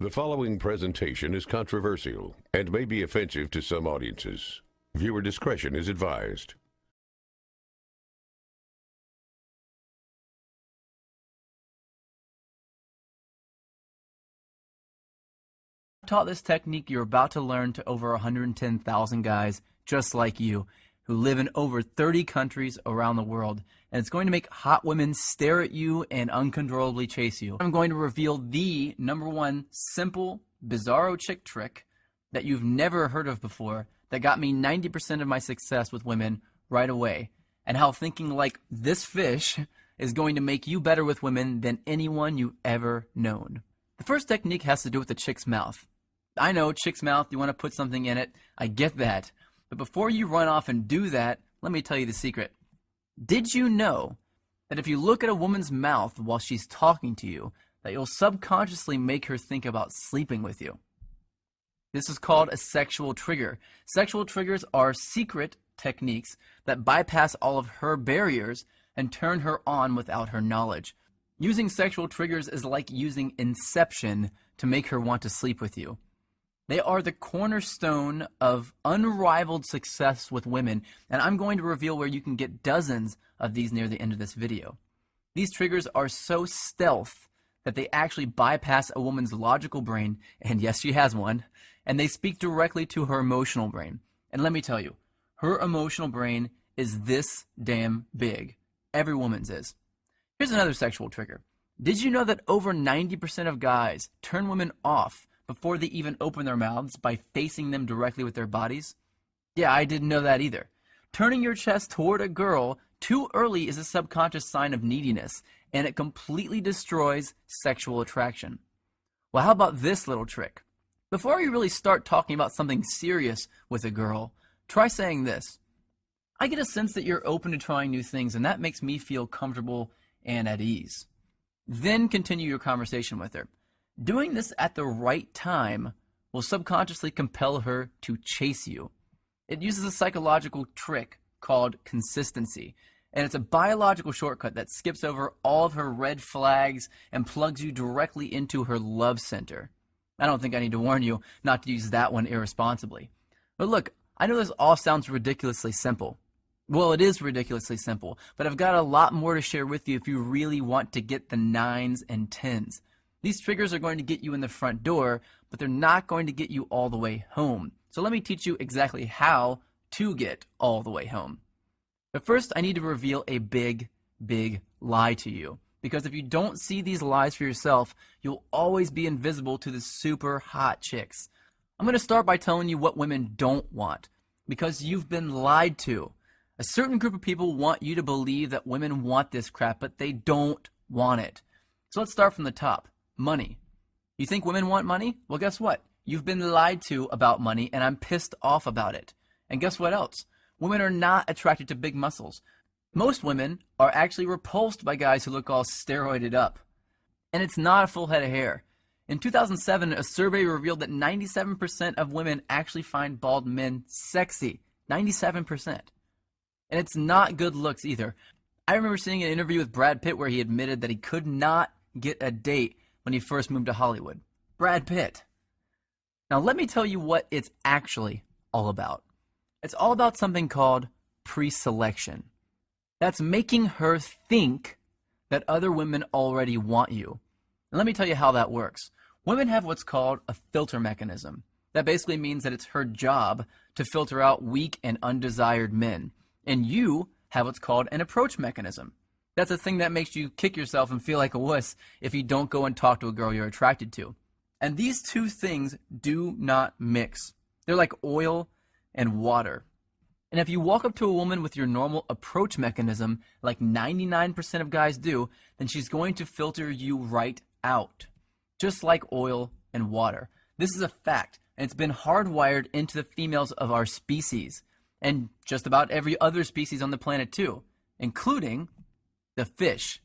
The following presentation is controversial and may be offensive to some audiences. Viewer discretion is advised. I've taught this technique you're about to learn to over 110,000 guys just like you who live in over 30 countries around the world, and it's going to make hot women stare at you and uncontrollably chase you. I'm going to reveal the #1 simple, bizarro chick trick that you've never heard of before that got me 90% of my success with women right away, and how thinking like this fish is going to make you better with women than anyone you've ever known. The first technique has to do with the chick's mouth. I know, chick's mouth, you want to put something in it. I get that. But before you run off and do that, let me tell you the secret. Did you know that if you look at a woman's mouth while she's talking to you, that you'll subconsciously make her think about sleeping with you? This is called a sexual trigger. Sexual triggers are secret techniques that bypass all of her barriers and turn her on without her knowledge. Using sexual triggers is like using Inception to make her want to sleep with you. They are the cornerstone of unrivaled success with women, and I'm going to reveal where you can get dozens of these near the end of this video. These triggers are so stealth that they actually bypass a woman's logical brain, and yes, she has one, and they speak directly to her emotional brain. And let me tell you, her emotional brain is this damn big. Every woman's is. Here's another sexual trigger. Did you know that over 90% of guys turn women off before they even open their mouths by facing them directly with their bodies? Yeah, I didn't know that either. Turning your chest toward a girl too early is a subconscious sign of neediness, and it completely destroys sexual attraction. Well, how about this little trick? Before you really start talking about something serious with a girl, try saying this. I get a sense that you're open to trying new things, and that makes me feel comfortable and at ease. Then continue your conversation with her. Doing this at the right time will subconsciously compel her to chase you. It uses a psychological trick called consistency, and it's a biological shortcut that skips over all of her red flags and plugs you directly into her love center. I don't think I need to warn you not to use that one irresponsibly. But look, I know this all sounds ridiculously simple. Well, it is ridiculously simple, but I've got a lot more to share with you if you really want to get the 9s and 10s. These triggers are going to get you in the front door, but they're not going to get you all the way home. So let me teach you exactly how to get all the way home. But first, I need to reveal a big, big lie to you. Because if you don't see these lies for yourself, you'll always be invisible to the super hot chicks. I'm going to start by telling you what women don't want, because you've been lied to. A certain group of people want you to believe that women want this crap, but they don't want it. So let's start from the top. Money. You think women want money? Well, guess what? You've been lied to about money, and I'm pissed off about it. And guess what else? Women are not attracted to big muscles. Most women are actually repulsed by guys who look all steroided up. And it's not a full head of hair. In 2007, a survey revealed that 97% of women actually find bald men sexy. 97%. And it's not good looks either. I remember seeing an interview with Brad Pitt where he admitted that he could not get a date when he first moved to Hollywood. Brad Pitt. Now let me tell you what it's actually all about. It's all about something called pre-selection. That's making her think that other women already want you. And let me tell you how that works. Women have what's called a filter mechanism. That basically means that it's her job to filter out weak and undesired men. And you have what's called an approach mechanism. That's a thing that makes you kick yourself and feel like a wuss if you don't go and talk to a girl you're attracted to. And these two things do not mix. They're like oil and water. And if you walk up to a woman with your normal approach mechanism, like 99% of guys do, then she's going to filter you right out. Just like oil and water. This is a fact, and it's been hardwired into the females of our species, and just about every other species on the planet too, including the fish.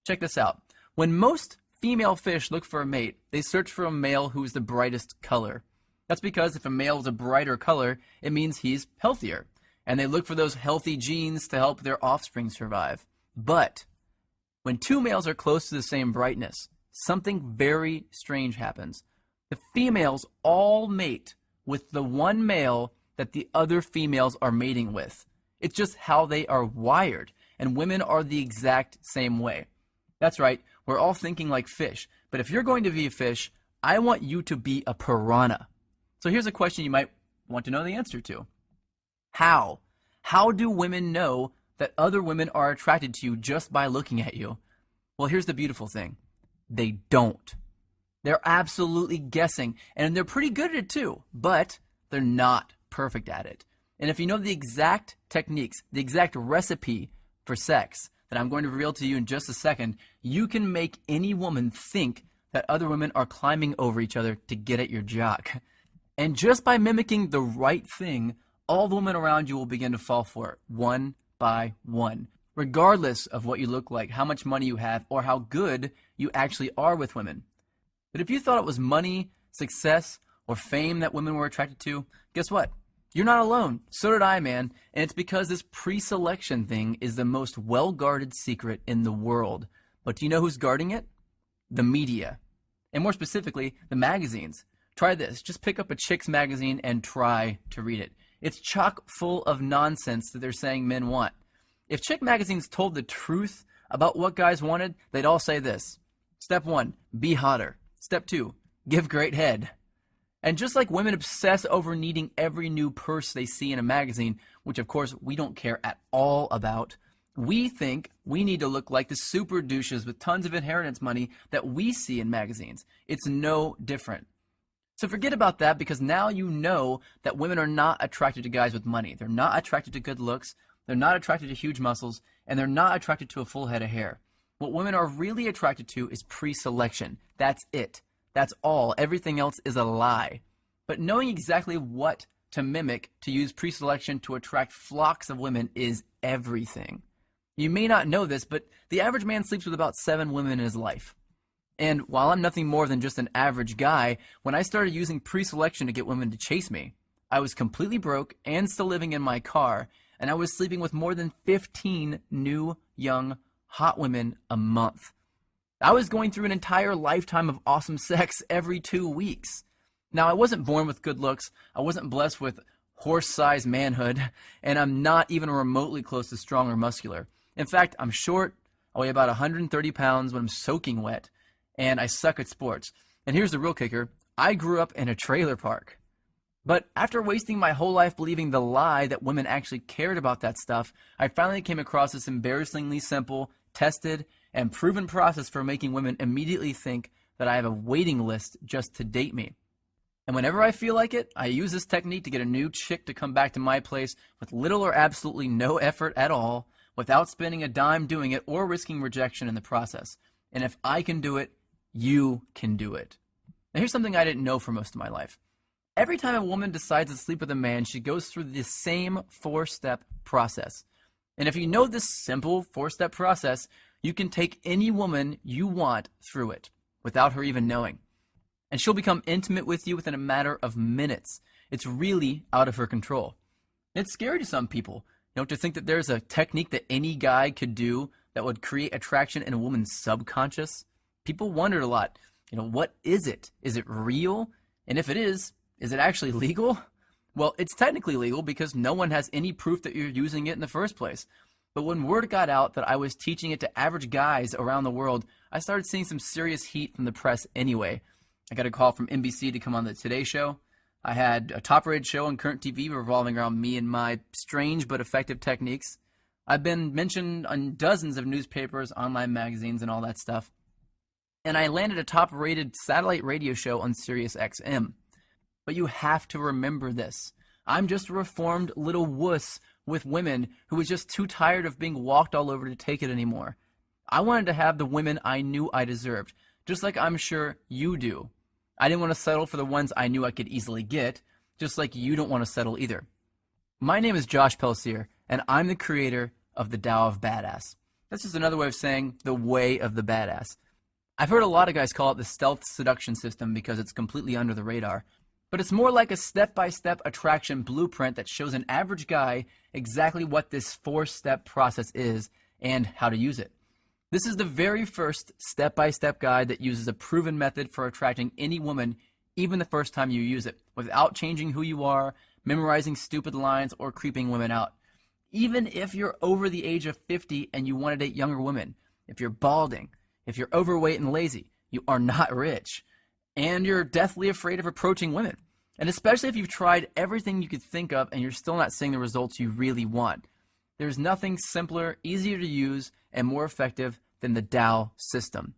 Check this out. When most female fish look for a mate, they search for a male who's the brightest color. That's because if a male is a brighter color, it means he's healthier. And they look for those healthy genes to help their offspring survive. But when two males are close to the same brightness, something very strange happens. The females all mate with the one male that the other females are mating with. It's just how they are wired, and women are the exact same way. That's right, we're all thinking like fish, but if you're going to be a fish, I want you to be a piranha. So here's a question you might want to know the answer to. How? How do women know that other women are attracted to you just by looking at you? Well, here's the beautiful thing. They don't. They're absolutely guessing, and they're pretty good at it too, but they're not perfect at it. And if you know the exact techniques, the exact recipe for sex that I'm going to reveal to you in just a second, you can make any woman think that other women are climbing over each other to get at your jock. And just by mimicking the right thing, all the women around you will begin to fall for it, one by one, regardless of what you look like, how much money you have, or how good you actually are with women. But if you thought it was money, success, or fame that women were attracted to, guess what? You're not alone. So did I, man. And it's because this pre-selection thing is the most well-guarded secret in the world. But do you know who's guarding it? The media. And more specifically, the magazines. Try this. Just pick up a chick's magazine and try to read it. It's chock full of nonsense that they're saying men want. If chick magazines told the truth about what guys wanted, they'd all say this. Step 1, be hotter. Step 2, give great head. And just like women obsess over needing every new purse they see in a magazine, which of course we don't care at all about, we think we need to look like the super douches with tons of inheritance money that we see in magazines. It's no different. So forget about that, because now you know that women are not attracted to guys with money. They're not attracted to good looks. They're not attracted to huge muscles. And they're not attracted to a full head of hair. What women are really attracted to is pre-selection. That's it. That's all. Everything else is a lie. But knowing exactly what to mimic to use pre-selection to attract flocks of women is everything. You may not know this, but the average man sleeps with about 7 women in his life. And while I'm nothing more than just an average guy, when I started using pre-selection to get women to chase me, I was completely broke and still living in my car, and I was sleeping with more than 15 new, young, hot women a month. I was going through an entire lifetime of awesome sex every 2 weeks. Now, I wasn't born with good looks, I wasn't blessed with horse-sized manhood, and I'm not even remotely close to strong or muscular. In fact, I'm short, I weigh about 130 pounds when I'm soaking wet, and I suck at sports. And here's the real kicker, I grew up in a trailer park. But after wasting my whole life believing the lie that women actually cared about that stuff, I finally came across this embarrassingly simple, tested, and proven process for making women immediately think that I have a waiting list just to date me. And whenever I feel like it, I use this technique to get a new chick to come back to my place with little or absolutely no effort at all, without spending a dime doing it or risking rejection in the process. And if I can do it, you can do it. Now here's something I didn't know for most of my life. Every time a woman decides to sleep with a man, she goes through the same 4-step process. And if you know this simple 4-step process, you can take any woman you want through it without her even knowing. And she'll become intimate with you within a matter of minutes. It's really out of her control. It's scary to some people, to think that there's a technique that any guy could do that would create attraction in a woman's subconscious. People wondered a lot, what is it? Is it real? And if it is it actually legal? Well, it's technically legal because no one has any proof that you're using it in the first place. But when word got out that I was teaching it to average guys around the world, I started seeing some serious heat from the press anyway. I got a call from NBC to come on the Today Show. I had a top-rated show on current TV revolving around me and my strange but effective techniques. I've been mentioned on dozens of newspapers, online magazines, and all that stuff. And I landed a top-rated satellite radio show on Sirius XM. But you have to remember this. I'm just a reformed little wuss with women who was just too tired of being walked all over to take it anymore. I wanted to have the women I knew I deserved, just like I'm sure you do. I didn't want to settle for the ones I knew I could easily get, just like you don't want to settle either. My name is Josh Pellicer, and I'm the creator of the Tao of Badass. That's just another way of saying the way of the badass. I've heard a lot of guys call it the stealth seduction system because it's completely under the radar. But it's more like a step-by-step attraction blueprint that shows an average guy exactly what this 4-step process is and how to use it. This is the very first step-by-step guide that uses a proven method for attracting any woman even the first time you use it, without changing who you are, memorizing stupid lines, or creeping women out. Even if you're over the age of 50 and you want to date younger women, if you're balding, if you're overweight and lazy, you are not rich. And you're deathly afraid of approaching women. And especially if you've tried everything you could think of and you're still not seeing the results you really want. There's nothing simpler, easier to use, and more effective than the Tao system.